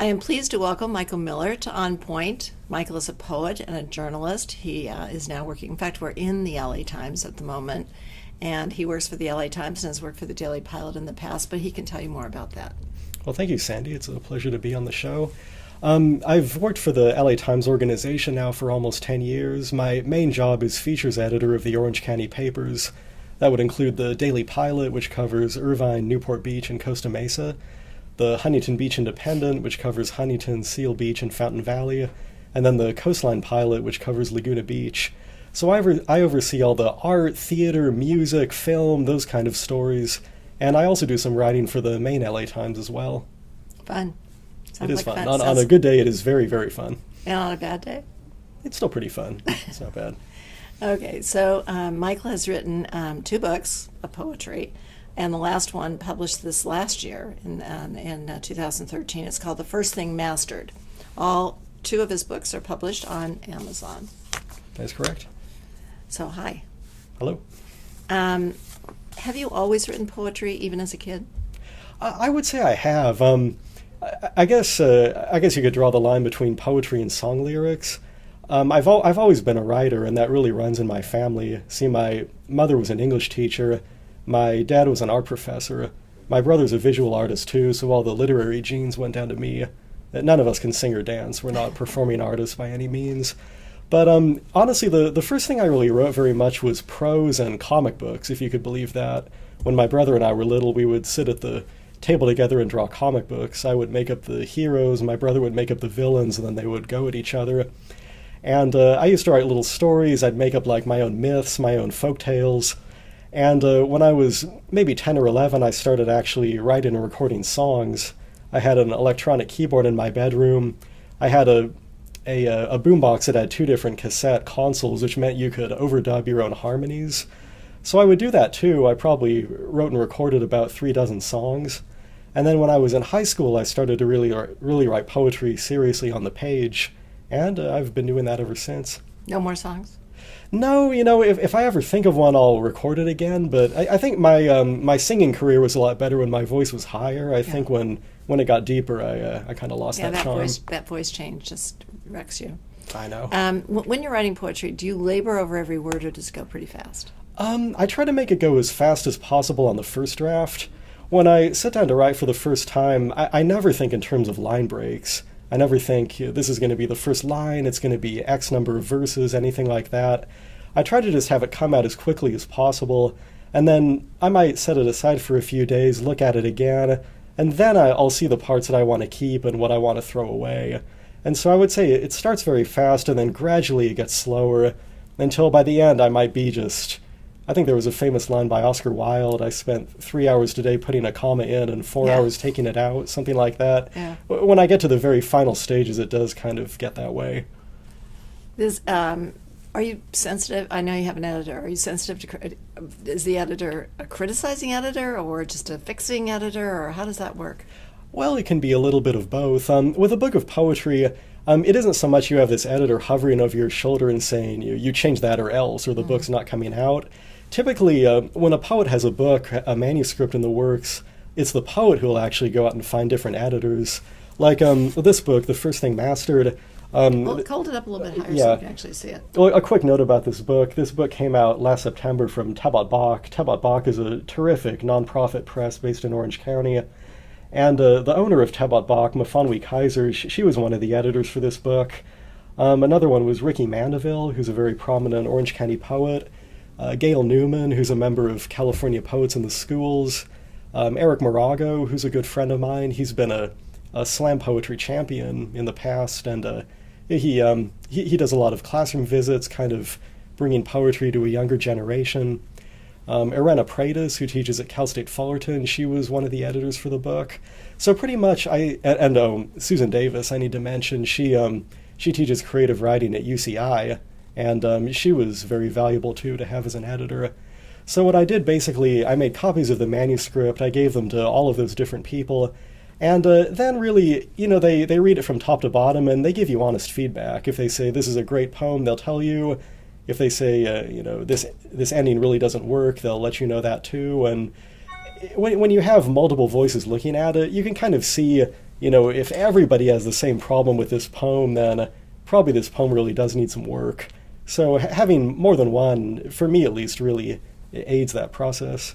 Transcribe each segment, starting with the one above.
I am pleased to welcome Michael Miller to On Point. Michael is a poet and a journalist. He is now working, in fact, we're in the LA Times at the moment, and he works for the LA Times and has worked for the Daily Pilot in the past, but he can tell you more about that. Well, thank you, Sandy. It's a pleasure to be on the show. I've worked for the LA Times organization now for almost 10 years. My main job is features editor of the Orange County papers. That would include the Daily Pilot, which covers Irvine, Newport Beach, and Costa Mesa, the Huntington Beach Independent, which covers Huntington, Seal Beach, and Fountain Valley, and then the Coastline Pilot, which covers Laguna Beach. So I oversee all the art, theater, music, film, those kind of stories, and I also do some writing for the main LA Times as well. Fun. It is fun. On a good day, it is very, very fun. And on a bad day? It's still pretty fun. It's not bad. Okay, so Michael has written 2 books of poetry, and the last one published this last year in 2013. It's called The First Thing Mastered. All 2 of his books are published on Amazon. That's correct. So, hi. Hello. Have you always written poetry, even as a kid? I would say I have. I guess you could draw the line between poetry and song lyrics. I've always been a writer, and that really runs in my family. See, my mother was an English teacher. My dad was an art professor. My brother's a visual artist too, so all the literary genes went down to me. None of us can sing or dance. We're not performing artists by any means. But honestly, the first thing I really wrote very much was prose and comic books, if you could believe that. When my brother and I were little, we would sit at the table together and draw comic books. I would make up the heroes, my brother would make up the villains, and then they would go at each other. And I used to write little stories. I'd make up like my own myths, my own folk tales. And when I was maybe 10 or 11, I started actually writing and recording songs. I had an electronic keyboard in my bedroom. I had a boombox that had 2 different cassette consoles, which meant you could overdub your own harmonies. So I would do that too. I probably wrote and recorded about 3 dozen songs. And then when I was in high school, I started to really write poetry seriously on the page. And I've been doing that ever since. No more songs? No, if I ever think of one, I'll record it again. But I think my singing career was a lot better when my voice was higher. I think when it got deeper, I kind of lost that charm. That voice change just wrecks you. I know. When you're writing poetry, do you labor over every word, or does it go pretty fast? I try to make it go as fast as possible on the first draft. When I sit down to write for the first time, I never think in terms of line breaks. I never think this is going to be the first line, it's going to be X number of verses, anything like that. I try to just have it come out as quickly as possible, and then I might set it aside for a few days, look at it again, and then I'll see the parts that I want to keep and what I want to throw away. And so I would say it starts very fast, and then gradually it gets slower, until by the end I might be just... I think there was a famous line by Oscar Wilde, I spent 3 hours today putting a comma in and 4 hours taking it out, something like that. Yeah. When I get to the very final stages, it does kind of get that way. Are you sensitive? I know you have an editor. Are you sensitive to... Is the editor a criticizing editor or just a fixing editor, or how does that work? Well, it can be a little bit of both. With a book of poetry, it isn't so much you have this editor hovering over your shoulder and saying, you change that or else, or the book's not coming out. Typically, when a poet has a book, a manuscript in the works, it's the poet who will actually go out and find different editors. Like this book, The First Thing Mastered. Hold it up a little bit higher so you can actually see it. Well, a quick note about this book. This book came out last September from Tabot Bach. Tabot Bach is a terrific nonprofit press based in Orange County. And the owner of Tabot Bach, Mafanwi Kaiser, she was one of the editors for this book. Another one was Ricky Mandeville, who's a very prominent Orange County poet. Gail Newman, who's a member of California Poets in the Schools. Eric Morago, who's a good friend of mine. He's been a slam poetry champion in the past, and he does a lot of classroom visits, kind of bringing poetry to a younger generation. Irena Pradas, who teaches at Cal State Fullerton, she was one of the editors for the book. So pretty much, Susan Davis, I need to mention, she teaches creative writing at UCI, and she was very valuable too to have as an editor. So what I did basically, I made copies of the manuscript, I gave them to all of those different people, and then really, they read it from top to bottom, and they give you honest feedback. If they say, this is a great poem, they'll tell you. If they say, this ending really doesn't work, they'll let you know that too. And when you have multiple voices looking at it, you can kind of see if everybody has the same problem with this poem, then probably this poem really does need some work. So having more than one, for me at least, really aids that process.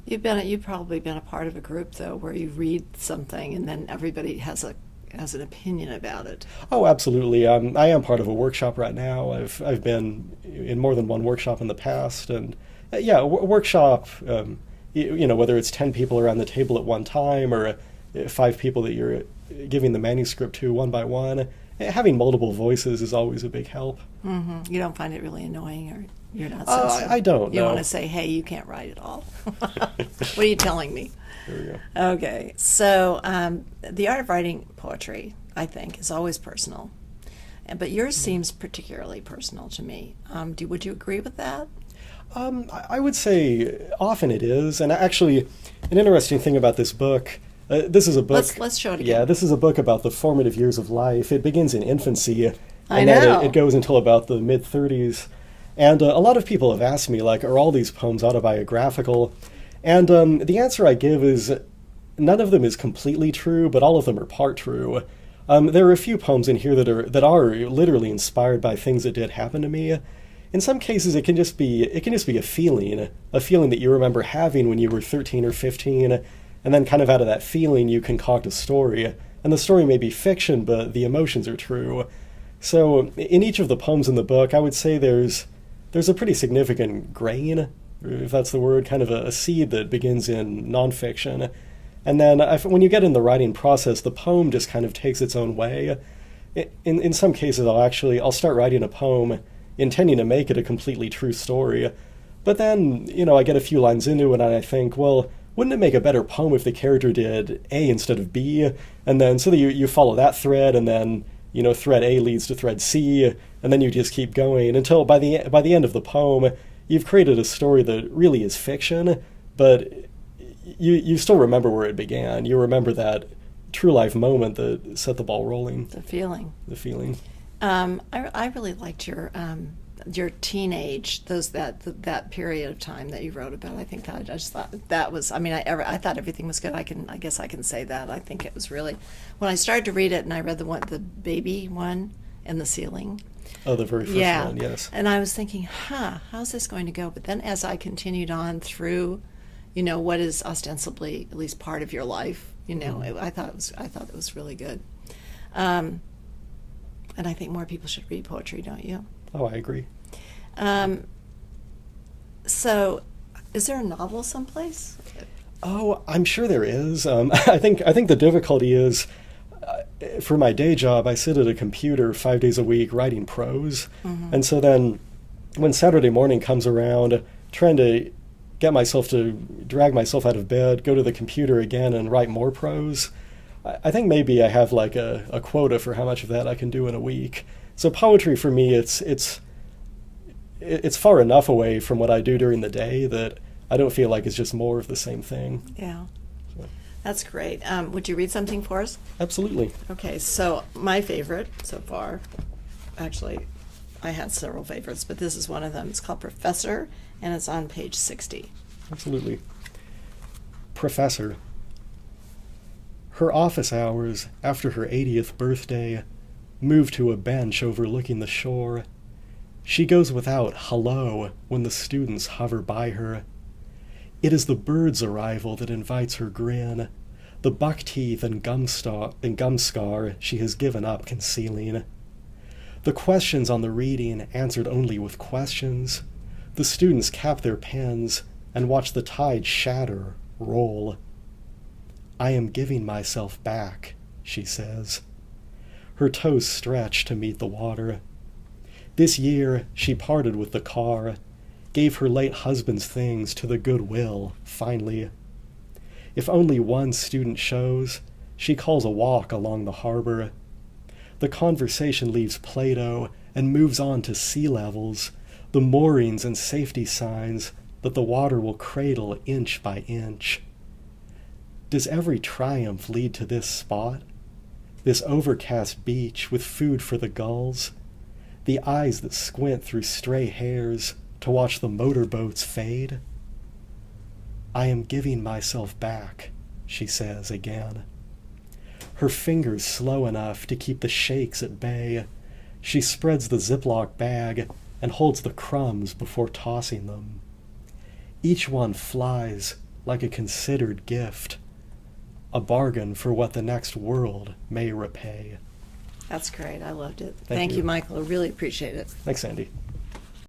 You've probably been a part of a group though, where you read something and then everybody has an opinion about it. Oh, absolutely. I am part of a workshop right now. I've been in more than one workshop in the past, and yeah, a workshop. Whether it's 10 people around the table at one time or 5 people that you're giving the manuscript to one by one, having multiple voices is always a big help. Mm-hmm. You don't find it really annoying, or you're not sensitive? I don't. You no. want to say, "Hey, you can't write at all." What are you telling me? There we go. Okay, so the art of writing poetry, I think, is always personal, but yours seems particularly personal to me. Would you agree with that? I would say often it is, and actually, an interesting thing about this book. This is a book. Let's show it again. Yeah, this is a book about the formative years of life. It begins in infancy, and I know. then it goes until about the mid-30s. And a lot of people have asked me, like, are all these poems autobiographical? And the answer I give is none of them is completely true, but all of them are part true. There are a few poems in here that are literally inspired by things that did happen to me. In some cases, it can just be a feeling that you remember having when you were 13 or 15, and then kind of out of that feeling you concoct a story. And the story may be fiction, but the emotions are true. So in each of the poems in the book, I would say there's a pretty significant grain, if that's the word, kind of a seed that begins in nonfiction. And then when you get in the writing process, the poem just kind of takes its own way. In some cases, I'll start writing a poem intending to make it a completely true story. But then, I get a few lines into it and I think, well, wouldn't it make a better poem if the character did A instead of B? And then so that you follow that thread, and then, thread A leads to thread C, and then you just keep going until by the end of the poem, you've created a story that really is fiction, but you still remember where it began. You remember that true life moment that set the ball rolling. The feeling. I really liked your teenage, that period of time that you wrote about. I think I just thought that was. I thought everything was good. I guess I can say that. I think it was really. When I started to read it, and I read the baby one in the ceiling. Oh, the very first one, yes. And I was thinking, how's this going to go? But then as I continued on through, what is ostensibly at least part of your life, I thought it was really good. And I think more people should read poetry, don't you? Oh, I agree. So, is there a novel someplace? Oh, I'm sure there is. I think the difficulty is, for my day job, I sit at a computer 5 days a week writing prose, and so then when Saturday morning comes around, trying to drag myself out of bed, go to the computer again, and write more prose. I think maybe I have like a quota for how much of that I can do in a week. So poetry for me, it's far enough away from what I do during the day that I don't feel like it's just more of the same thing. Yeah, so. That's great. Would you read something for us? Absolutely. Okay, so my favorite so far, actually, I had several favorites, but this is one of them. It's called Professor, and it's on page 60. Absolutely. Professor. Her office hours after her 80th birthday move to a bench overlooking the shore. She goes without hello when the students hover by her. It is the bird's arrival that invites her grin, the buck teeth and gum scar she has given up concealing. The questions on the reading answered only with questions. The students cap their pens and watch the tide shatter, roll. I am giving myself back, she says. Her toes stretch to meet the water. This year she parted with the car, gave her late husband's things to the Goodwill, finally. If only one student shows, she calls a walk along the harbor. The conversation leaves Plato and moves on to sea levels, the moorings and safety signs that the water will cradle inch by inch. Does every triumph lead to this spot? This overcast beach with food for the gulls? The eyes that squint through stray hairs to watch the motorboats fade? I am giving myself back, she says again. her fingers slow enough to keep the shakes at bay. She spreads the Ziploc bag and holds the crumbs before tossing them. Each one flies like a considered gift, a bargain for what the next world may repay. That's great. I loved it. Thank Thank you. you, Michael. I really appreciate it. Thanks, Sandy.